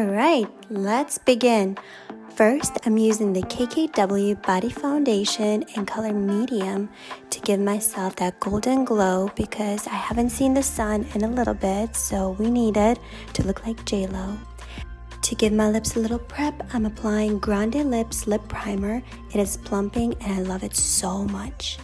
Alright, let's begin. First, I'm using the KKW Body Foundation in color medium to give myself that golden glow because I haven't seen the sun in a little bit, so we need it to look like J-Lo. To give my lips a little prep, I'm applying Grande Lips Lip Primer. It is plumping and I love it so much.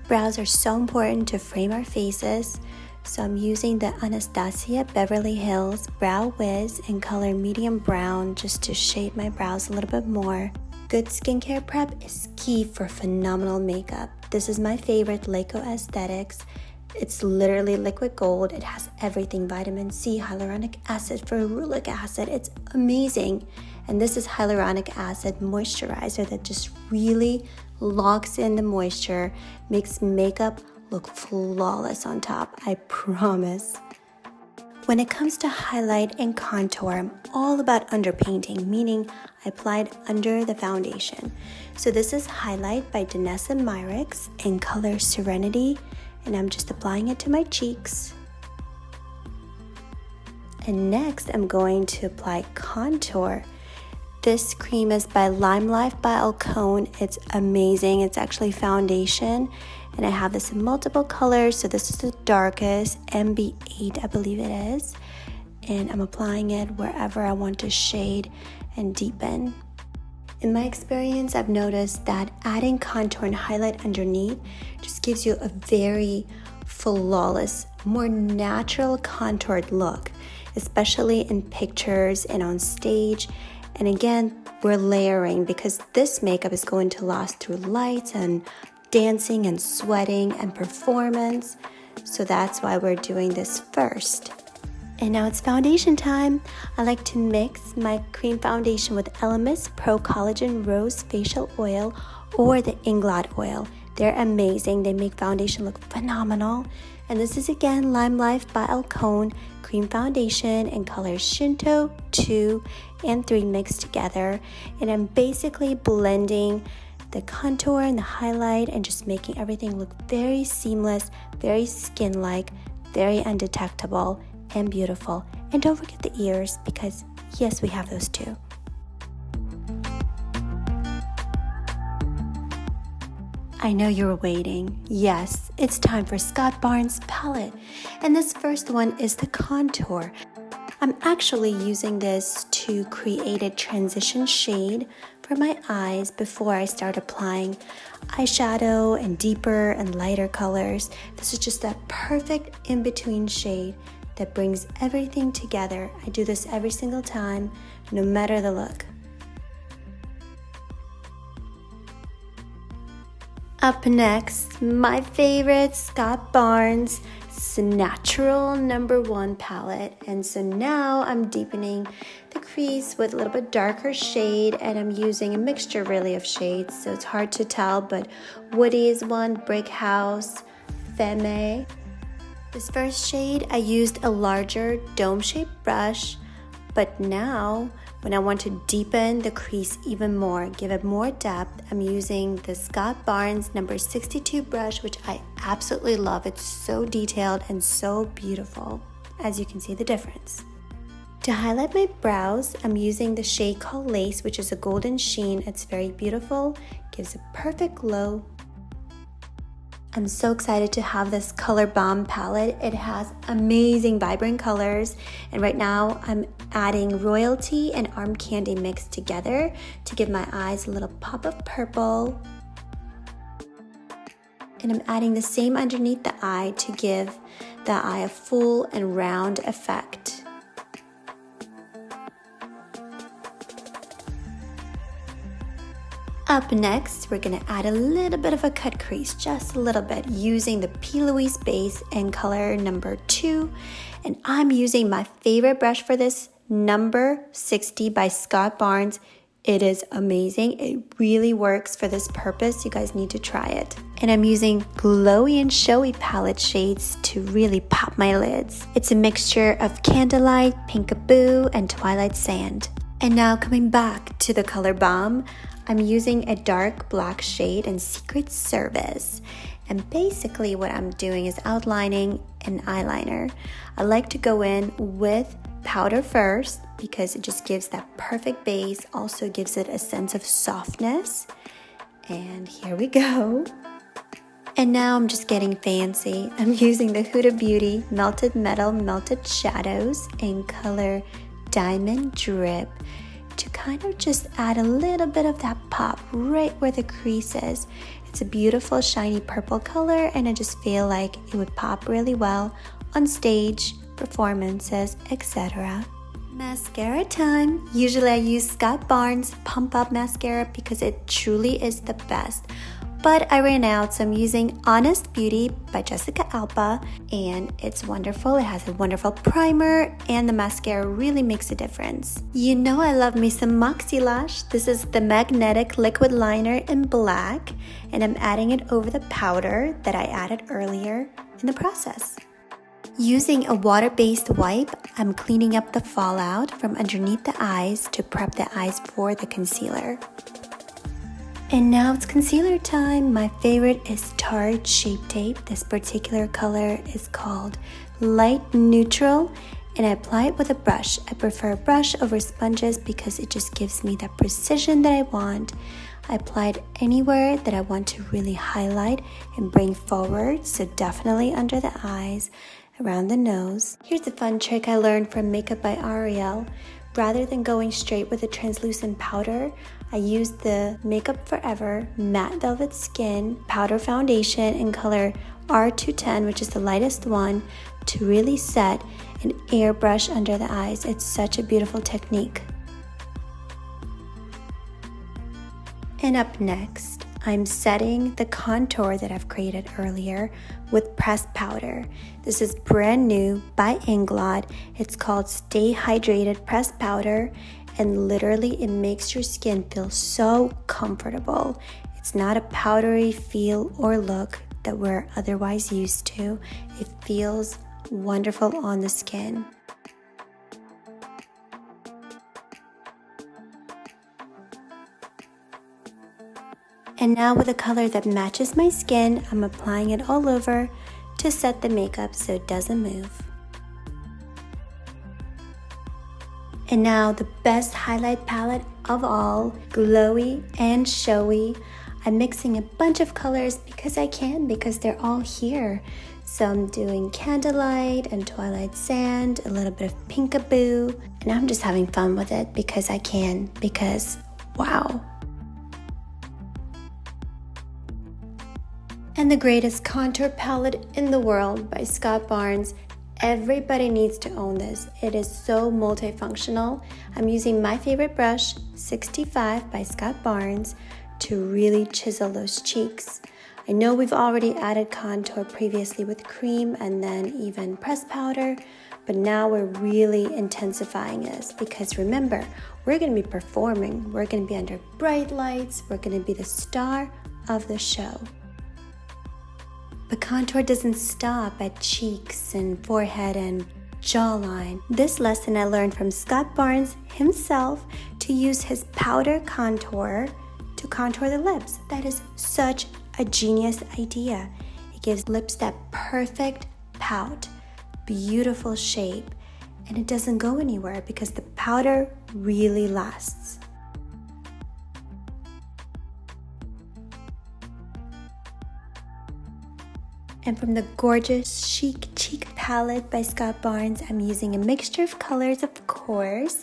Brows are so important to frame our faces, so I'm using the Anastasia Beverly Hills Brow Wiz in color medium brown just to shade my brows a little bit more. Good skincare prep is key for phenomenal makeup. This is my favorite Laco Aesthetics. It's literally liquid gold. It has everything: vitamin C, hyaluronic acid, ferulic acid. It's amazing. And this is hyaluronic acid moisturizer that just really locks in the moisture, makes makeup look flawless on top, I promise. When it comes to highlight and contour, I'm all about underpainting, meaning I applied under the foundation. So this is Highlight by Danessa Myricks in color Serenity, and I'm just applying it to my cheeks. And next I'm going to apply contour. This cream is by LimeLife by Alcone. It's amazing. It's actually foundation, and I have this in multiple colors. So this is the darkest, MB8 I believe it is, and I'm applying it wherever I want to shade and deepen. In my experience, I've noticed that adding contour and highlight underneath just gives you a very flawless, more natural contoured look, especially in pictures and on stage. And again, we're layering because this makeup is going to last through lights and dancing and sweating and performance. So that's why we're doing this first. And now it's foundation time. I like to mix my cream foundation with Elemis Pro Collagen Rose Facial Oil or the INGLOT oil. They're amazing. They make foundation look phenomenal. And this is again LimeLife by Alcone cream foundation in colors Shinto, 2, and 3 mixed together. And I'm basically blending the contour and the highlight and just making everything look very seamless, very skin-like, very undetectable and beautiful. And don't forget the ears because yes, we have those too. I know you were waiting. Yes, it's time for Scott Barnes palette. And this first one is the contour. I'm actually using this to create a transition shade for my eyes before I start applying eyeshadow and deeper and lighter colors. This is just that perfect in-between shade that brings everything together. I do this every single time, no matter the look. Up next, my favorite Scott Barnes Natural No1 Palette. And so now I'm deepening the crease with a little bit darker shade, and I'm using a mixture really of shades, so it's hard to tell, but Woody is one, Brick House, Femme. This first shade, I used a larger dome-shaped brush, but now when I want to deepen the crease even more, give it more depth, I'm using the Scott Barnes number 62 brush, which I absolutely love. It's so detailed and so beautiful, as you can see the difference. To highlight my brows, I'm using the shade called Lace, which is a golden sheen. It's very beautiful, gives a perfect glow. I'm so excited to have this Color Bomb palette. It has amazing vibrant colors, and right now I'm adding Royalty and Arm Candy mixed together to give my eyes a little pop of purple. And I'm adding the same underneath the eye to give the eye a full and round effect. Up next, we're gonna add a little bit of a cut crease, just a little bit, using the P. Louise base in color number 2. And I'm using my favorite brush for this, number 60 by Scott Barnes. It is amazing. It really works for this purpose. You guys need to try it. And I'm using Glowy and Showy palette shades to really pop my lids. It's a mixture of Candlelight, Pinkaboo, and Twilight Sand. And now coming back to the Color Bomb, I'm using a dark black shade in Secret Service. And basically what I'm doing is outlining an eyeliner. I like to go in with powder first because it just gives that perfect base, also gives it a sense of softness. And here we go. And now I'm just getting fancy. I'm using the Huda Beauty Melted Metal Melted Shadows in color Diamond Drip to kind of just add a little bit of that pop right where the crease is. It's a beautiful shiny purple color, and I just feel like it would pop really well on stage, performances, etc. Mascara time. Usually I use Scott Barnes Pump Up Mascara because it truly is the best. But I ran out, so I'm using Honest Beauty by Jessica Alba, and it's wonderful. It has a wonderful primer, and the mascara really makes a difference. You know I love me some Moxie Lash. This is the Magnetic Liquid Liner in black, and I'm adding it over the powder that I added earlier in the process. Using a water-based wipe, I'm cleaning up the fallout from underneath the eyes to prep the eyes for the concealer. And now it's concealer time. My favorite is Tarte Shape Tape. This particular color is called Light Neutral, and I apply it with a brush. I prefer a brush over sponges because it just gives me that precision that I want. I apply it anywhere that I want to really highlight and bring forward, so definitely under the eyes, around the nose. Here's a fun trick I learned from Makeup by Ariel. Rather than going straight with a translucent powder, I used the Makeup Forever Matte Velvet Skin Powder Foundation in color R210, which is the lightest one, to really set an airbrush under the eyes. It's such a beautiful technique. And up next, I'm setting the contour that I've created earlier with pressed powder. This is brand new by INGLOT. It's called Stay Hydrated Pressed Powder, and literally it makes your skin feel so comfortable. It's not a powdery feel or look that we're otherwise used to. It feels wonderful on the skin. And now with a color that matches my skin, I'm applying it all over to set the makeup so it doesn't move. And now the best highlight palette of all, Glowy and Showy. I'm mixing a bunch of colors because I can, because they're all here. So I'm doing Candlelight and Twilight Sand, a little bit of Pinkaboo, and I'm just having fun with it because I can, because wow. And the greatest contour palette in the world by Scott Barnes. Everybody needs to own this. It is so multifunctional. I'm using my favorite brush, 65 by Scott Barnes, to really chisel those cheeks. I know we've already added contour previously with cream and then even pressed powder, but now we're really intensifying this because remember, we're going to be performing. We're going to be under bright lights. We're going to be the star of the show. But contour doesn't stop at cheeks and forehead and jawline. This lesson I learned from Scott Barnes himself, to use his powder contour to contour the lips. That is such a genius idea. It gives lips that perfect pout, beautiful shape, and it doesn't go anywhere because the powder really lasts. And from the gorgeous Chic palette by Scott Barnes, I'm using a mixture of colors, of course,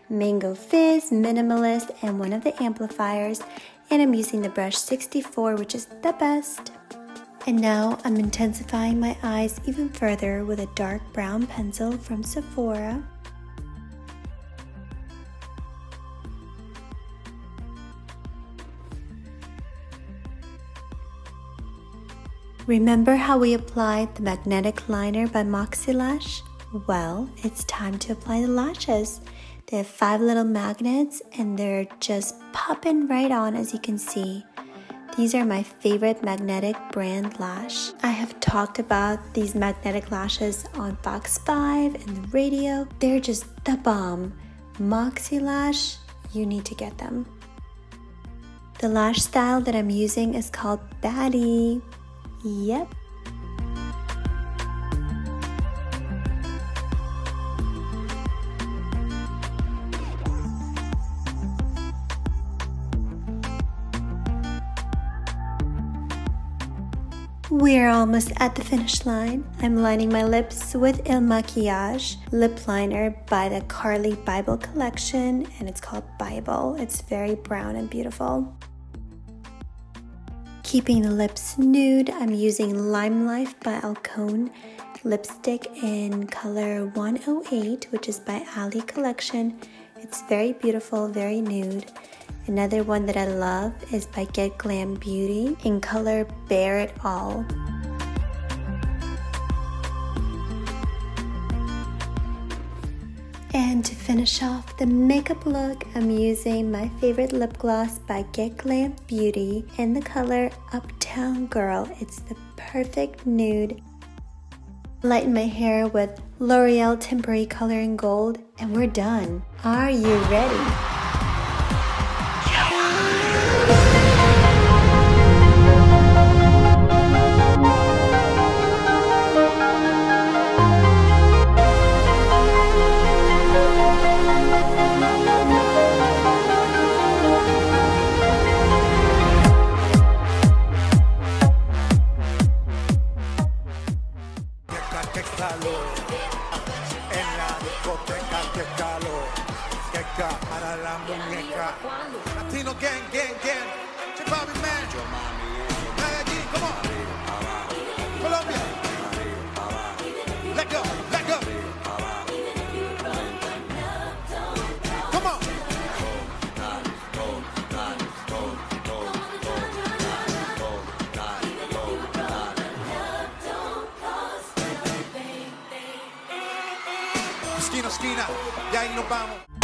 Mango Fizz, Minimalist, and one of the amplifiers. And I'm using the brush 64, which is the best. And now I'm intensifying my eyes even further with a dark brown pencil from Sephora. Remember how we applied the magnetic liner by Moxie Lash? Well, it's time to apply the lashes. They have 5 little magnets and they're just popping right on, as you can see. These are my favorite magnetic brand lash. I have talked about these magnetic lashes on Fox 5 and the radio. They're just the bomb. Moxie Lash, you need to get them. The lash style that I'm using is called Baddie. Yep. We're almost at the finish line. I'm lining my lips with Il Makiage lip liner by the Carly Bybel collection, and it's called Bybel. It's very brown and beautiful. Keeping the lips nude, I'm using LimeLife by Alcone lipstick in color 108, which is by Ali collection. It's very beautiful, very nude. Another one that I love is by Get Glam Beauty in color Bare It All. And to finish off the makeup look, I'm using my favorite lip gloss by Get Glam Beauty in the color Uptown Girl. It's the perfect nude. Lighten my hair with L'Oreal Temporary Color in Gold, and we're done. Are you ready? Latino gang, gang, gang. Check out me, man. Medellín, come on. Colombia. Let go, let go. Come on. Esquina, esquina. Y ahí nos vamos.